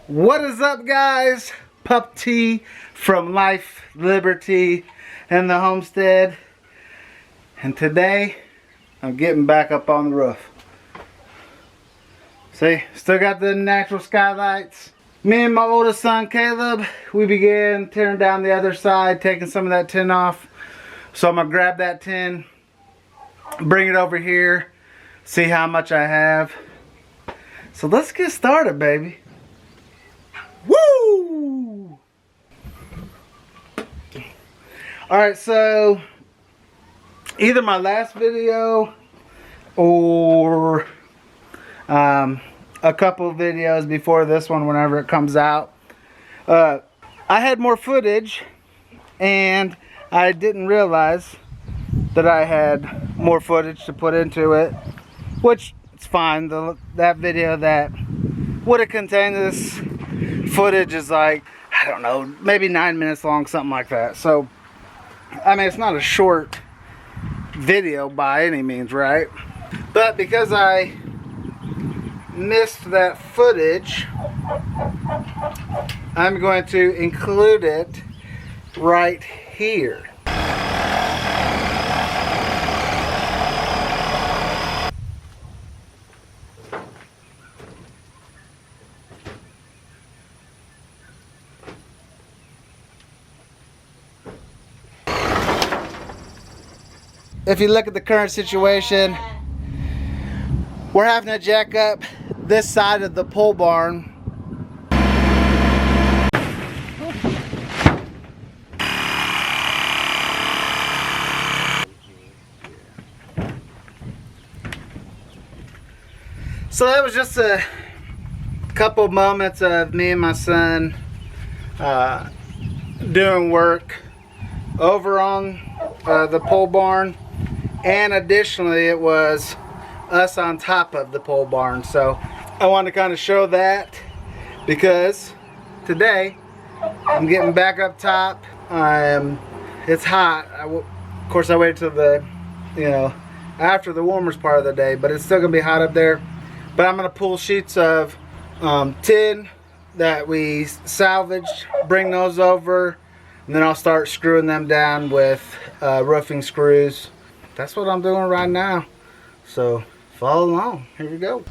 What is up, guys? Pup T from Life, Liberty, and the Homestead. And today, I'm getting back up on the roof. See, still got the natural skylights. Me and my oldest son, Caleb, we began tearing down the other side, taking some of that tin off. So I'm gonna grab that tin, bring it over here, see how much I have. So let's get started, baby. Woo! Alright, so either my last video or a couple of videos before this one, whenever it comes out, I had more footage and I didn't realize that I had more footage to put into it, which it's fine. That video that would have contained this footage is like, I don't know, maybe 9 minutes long, something like that. So I mean, it's not a short video by any means, right? But because I missed that footage, I'm going to include it right here. If you look at the current situation, we're having to jack up this side of the pole barn. So that was just a couple moments of me and my son doing work over on the pole barn. And additionally, it was us on top of the pole barn. So I wanted to kind of show that because today I'm getting back up top. It's hot. Of course, I waited till the, after the warmest part of the day, but it's still gonna be hot up there. But I'm gonna pull sheets of tin that we salvaged, bring those over, and then I'll start screwing them down with roofing screws. That's what I'm doing right now. So follow along. Here we go.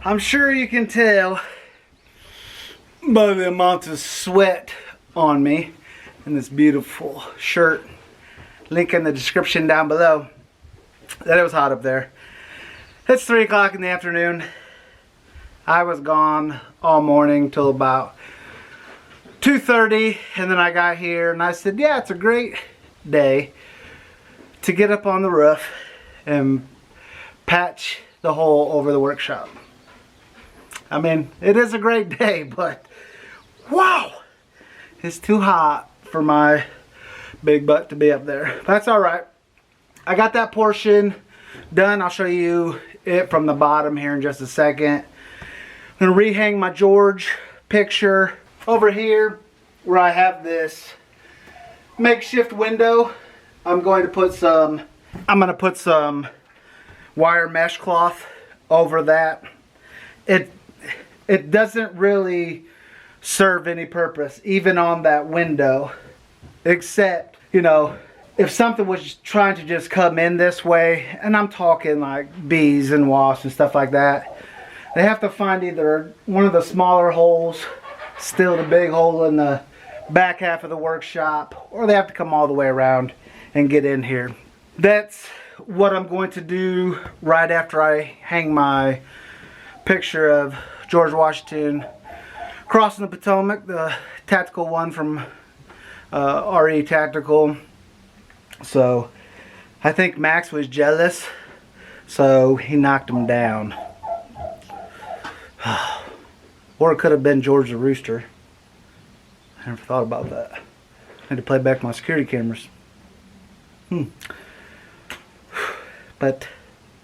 I'm sure you can tell by the amount of sweat on me in this beautiful shirt link in the description down below, that it was hot up there. It's 3 o'clock in the afternoon. I was gone all morning till about 2:30, and then I got here and I said, yeah, it's a great day to get up on the roof and patch the hole over the workshop. I mean, it is a great day, but wow, it's too hot for my big butt to be up there. But that's alright. I got that portion done. I'll show you it from the bottom here in just a second. I'm going to rehang my George picture over here where I have this makeshift window. I'm going to put some wire mesh cloth over that. It doesn't really serve any purpose even on that window, except, you know, if something was trying to just come in this way, and I'm talking like bees and wasps and stuff like that, they have to find either one of the smaller holes, still the big hole in the back half of the workshop, or they have to come all the way around and get in here. That's what I'm going to do right after I hang my picture of George Washington crossing the Potomac, the tactical one from RE Tactical. So I think Max was jealous, so he knocked him down. Or it could have been George the Rooster. I never thought about that. I had to play back my security cameras. But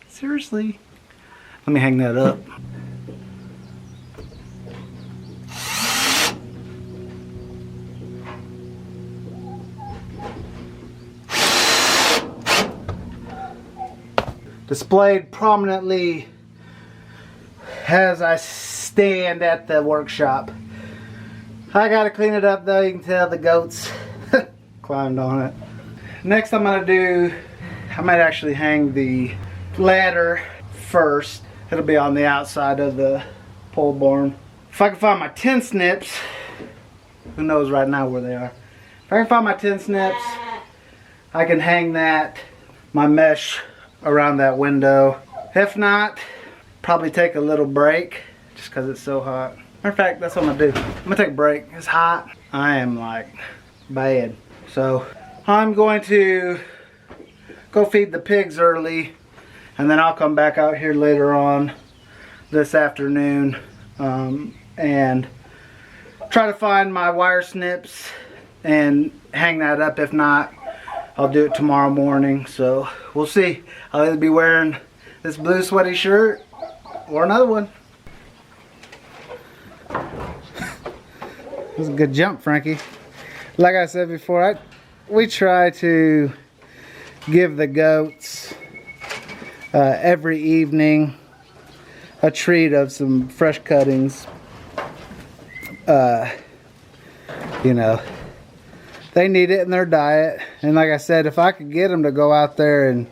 seriously, let me hang that up. Displayed prominently as I stand at the workshop. I gotta clean it up though. You can tell the goats climbed on it. Next I'm gonna do, I might actually hang the ladder first. It'll be on the outside of the pole barn. If I can find my tin snips, who knows right now where they are. If I can find my tin snips, I can hang that, my mesh around that window. If not, probably take a little break just because it's so hot. Matter of fact, that's what I'm gonna do. I'm gonna take a break. It's hot. I am like bad. So I'm going to go feed the pigs early, and then I'll come back out here later on this afternoon and try to find my wire snips and hang that up. If not, I'll do it tomorrow morning. So we'll see. I'll either be wearing this blue sweaty shirt or another one. That was a good jump, Frankie. Like I said before, we try to give the goats every evening a treat of some fresh cuttings. You know, they need it in their diet. And like I said, if I could get them to go out there and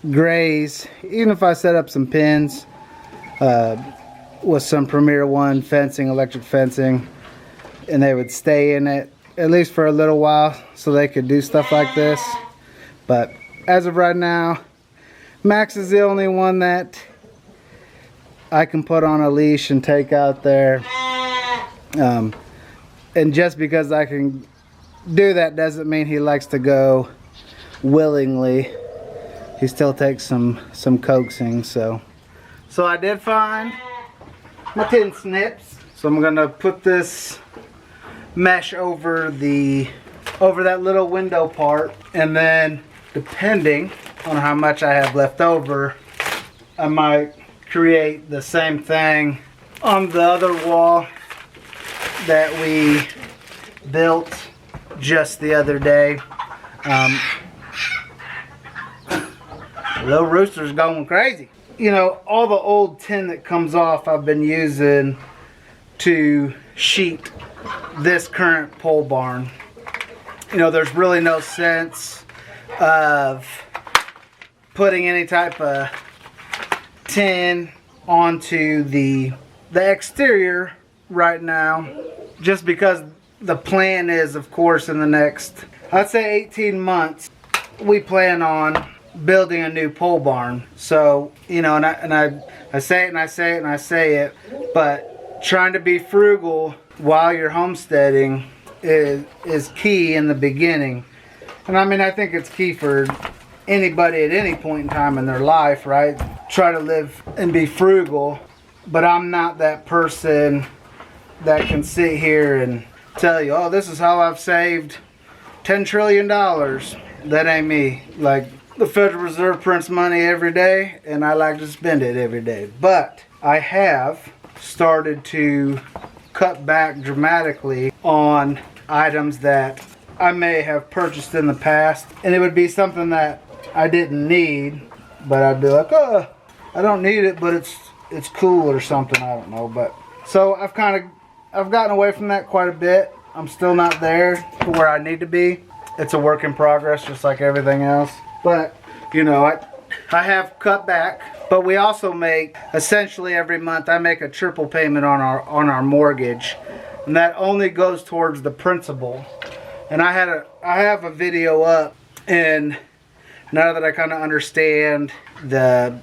graze, even if I set up some pins with some Premier One fencing, electric fencing, and they would stay in it at least for a little while so they could do stuff like this. But as of right now, Max is the only one that I can put on a leash and take out there. And just because I can do that doesn't mean he likes to go willingly. He still takes some coaxing. So I did find my tin snips. So I'm gonna put this mesh over that little window part, and then depending on how much I have left over, I might create the same thing on the other wall that we built just the other day. Little rooster's going crazy. You know, all the old tin that comes off I've been using to sheet this current pole barn. You know, there's really no sense of putting any type of tin onto the exterior right now, just because the plan is, of course, in the next, I'd say 18 months, we plan on building a new pole barn. So, you know, and I say it and I say it and I say it, but trying to be frugal while you're homesteading is key in the beginning. And I mean, I think it's key for anybody at any point in time in their life, right? Try to live and be frugal, but I'm not that person that can sit here and tell you, oh, this is how I've saved $10 trillion. That ain't me. Like, the Federal Reserve prints money every day, and I like to spend it every day. But I have started to cut back dramatically on items that I may have purchased in the past, and it would be something that I didn't need, but I'd be like, oh, I don't need it, but it's cool or something. I don't know. But so I've gotten away from that quite a bit. I'm still not there to where I need to be. It's a work in progress, just like everything else. But you know, I have cut back. But we also make, essentially every month, I make a triple payment on our mortgage, and that only goes towards the principal. And I have a video up, and now that I kind of understand the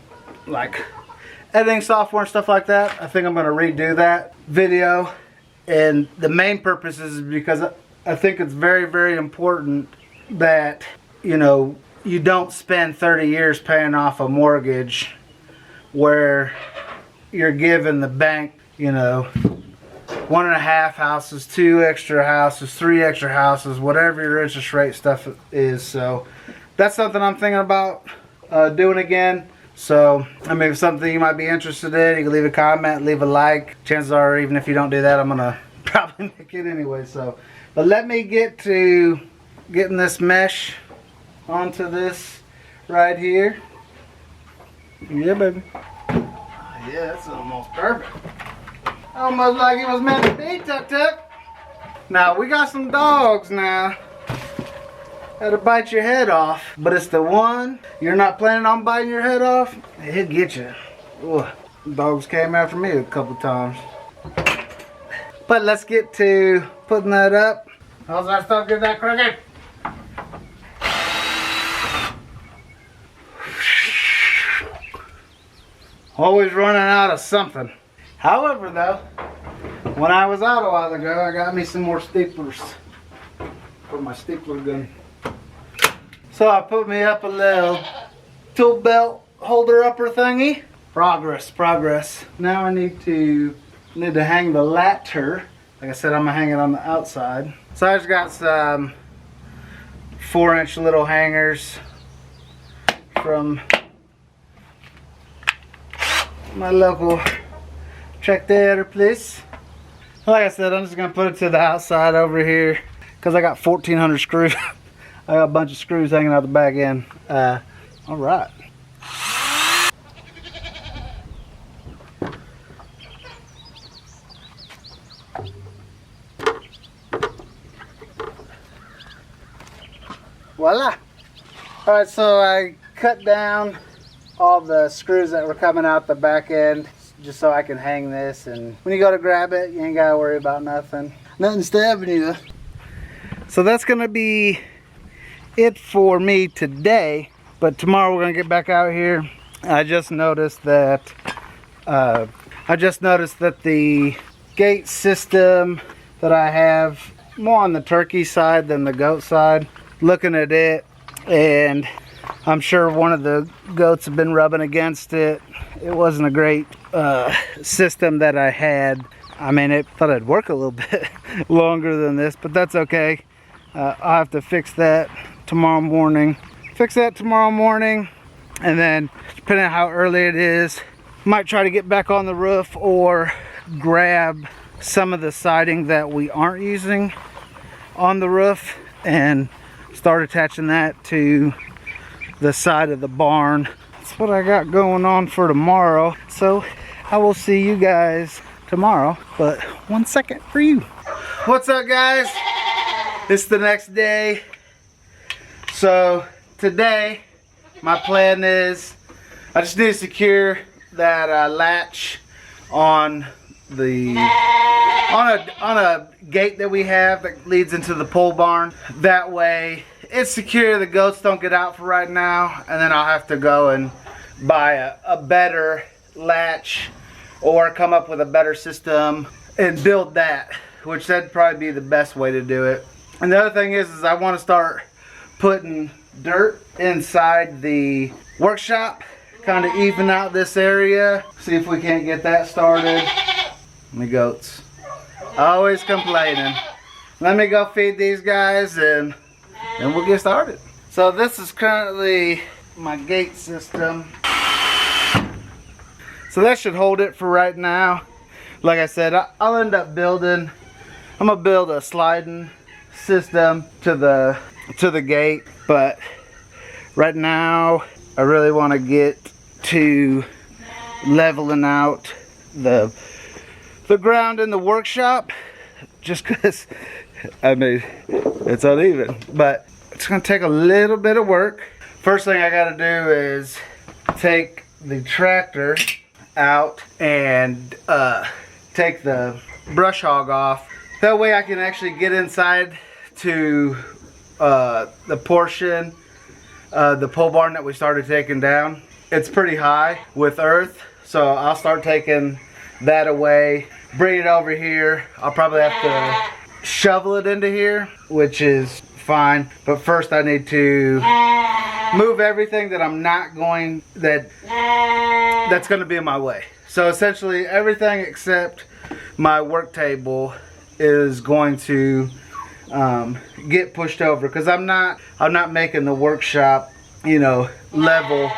editing software and stuff like that, I think I'm going to redo that video. And the main purpose is because I think it's very, very important that, you know, you don't spend 30 years paying off a mortgage where you're giving the bank, you know, 1.5 houses, 2 extra houses, 3 extra houses, whatever your interest rate stuff is. So that's something I'm thinking about doing again. So, I mean, if it's something you might be interested in, you can leave a comment, leave a like. Chances are, even if you don't do that, I'm going to probably make it anyway. So, but let me get to getting this mesh onto this right here. Yeah, baby. Yeah, that's almost perfect. Almost like it was meant to be, Tuk Tuk. Now, we got some dogs now that'll bite your head off. But it's the one you're not planning on biting your head off, he'll get you. Ooh, dogs came after me a couple times. But let's get to putting that up. How's that stuff get that crooked? Always running out of something. However, though, when I was out a while ago, I got me some more staplers for my stapler gun. So I put me up a little tool belt holder upper thingy. Progress, progress. Now I need to hang the ladder. Like I said, I'm gonna hang it on the outside. So I just got some 4-inch little hangers from my local tractor place. Like I said, I'm just gonna put it to the outside over here because I got 1,400 screws. I got a bunch of screws hanging out the back end. All right. Voila. All right, so I cut down all the screws that were coming out the back end just so I can hang this, and when you go to grab it, you ain't gotta worry about nothing. Nothing stabbing you. So that's gonna be it for me today, but tomorrow we're gonna get back out here. I just noticed that the gate system that I have, more on the turkey side than the goat side. Looking at it, and I'm sure one of the goats have been rubbing against it. It wasn't a great system that I had. I mean, I thought it'd work a little bit longer than this, but that's okay. I'll have to fix that tomorrow morning. And then, depending on how early it is, might try to get back on the roof or grab some of the siding that we aren't using on the roof and start attaching that to the side of the barn. That's what I got going on for tomorrow. So I will see you guys tomorrow, but 1 second for you. What's up, guys? It's the next day. So today my plan is I just need to secure that latch on on a gate that we have that leads into the pole barn. That way it's secure, the goats don't get out for right now, and then I'll have to go and buy a better latch or come up with a better system and build that, which that'd probably be the best way to do it. And the other thing is I want to start putting dirt inside the workshop, kind of even out this area. See if we can't get that started. The goats always complaining. Let me go feed these guys and we'll get started. So this is currently my gate system. So that should hold it for right now. Like I said, I'll end up building, I'm gonna build a sliding system to the gate, but right now I really want to get to leveling out the ground in the workshop, just because I mean it's uneven, but it's gonna take a little bit of work. First thing I gotta do is take the tractor out and take the brush hog off. That way I can actually get inside to the portion, the pole barn that we started taking down. It's pretty high with earth, so I'll start taking that away, bring it over here. I'll probably have to shovel it into here, which is fine, but first I need to move everything that I'm not going, that's going to be in my way. So essentially everything except my work table is going to get pushed over, because I'm not making the workshop, you know, level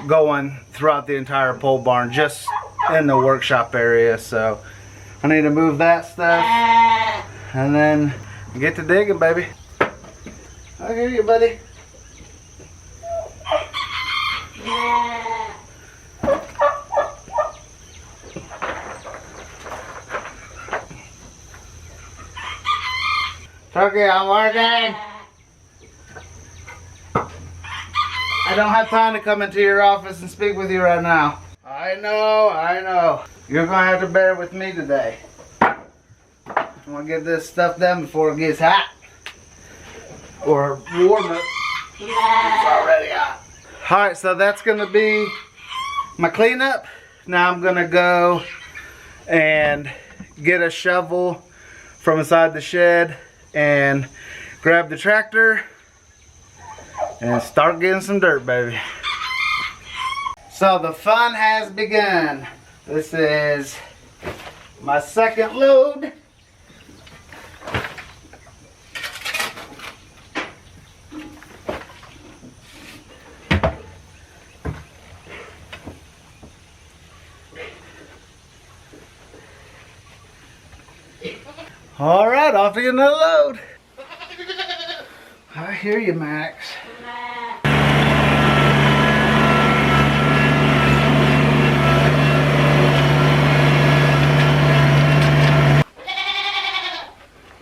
going throughout the entire pole barn, just in the workshop area. So I need to move that stuff and then get to digging, baby. I hear you, buddy. Turkey, I'm working. I don't have time to come into your office and speak with you right now. I know. You're gonna have to bear with me today. I'm gonna get this stuff done before it gets hot. Or warm it. It's already hot. Alright, so that's gonna be my cleanup. Now I'm gonna go and get a shovel from inside the shed and grab the tractor and start getting some dirt, baby. So the fun has begun. This is my second load. All right, off to get another load. I hear you, Max.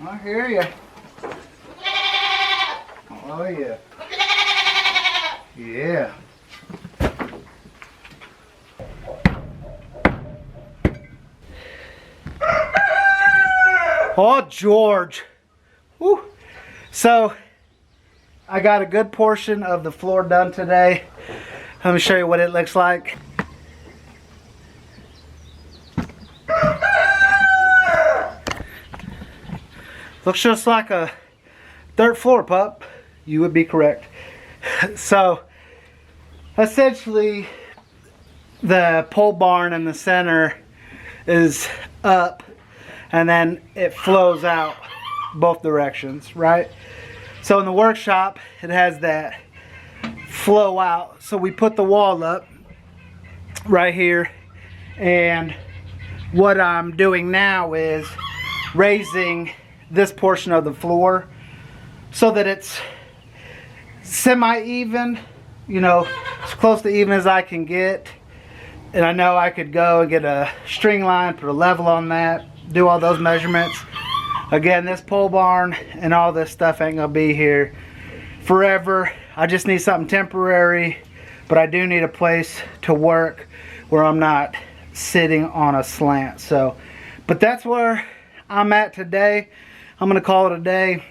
I hear you. Oh yeah. Yeah. Oh, George. Woo. So, I got a good portion of the floor done today. Let me show you what it looks like. Looks just like a dirt floor, pup. You would be correct. So, essentially, the pole barn in the center is up, and then it flows out both directions, right? So in the workshop, it has that flow out. So we put the wall up right here, and what I'm doing now is raising this portion of the floor so that it's semi-even, you know, as close to even as I can get. And I know I could go and get a string line, put a level on that, do all those measurements. Again, this pole barn and all this stuff ain't gonna be here forever. I just need something temporary, but I do need a place to work where I'm not sitting on a slant. So But that's where I'm at today. I'm gonna call it a day.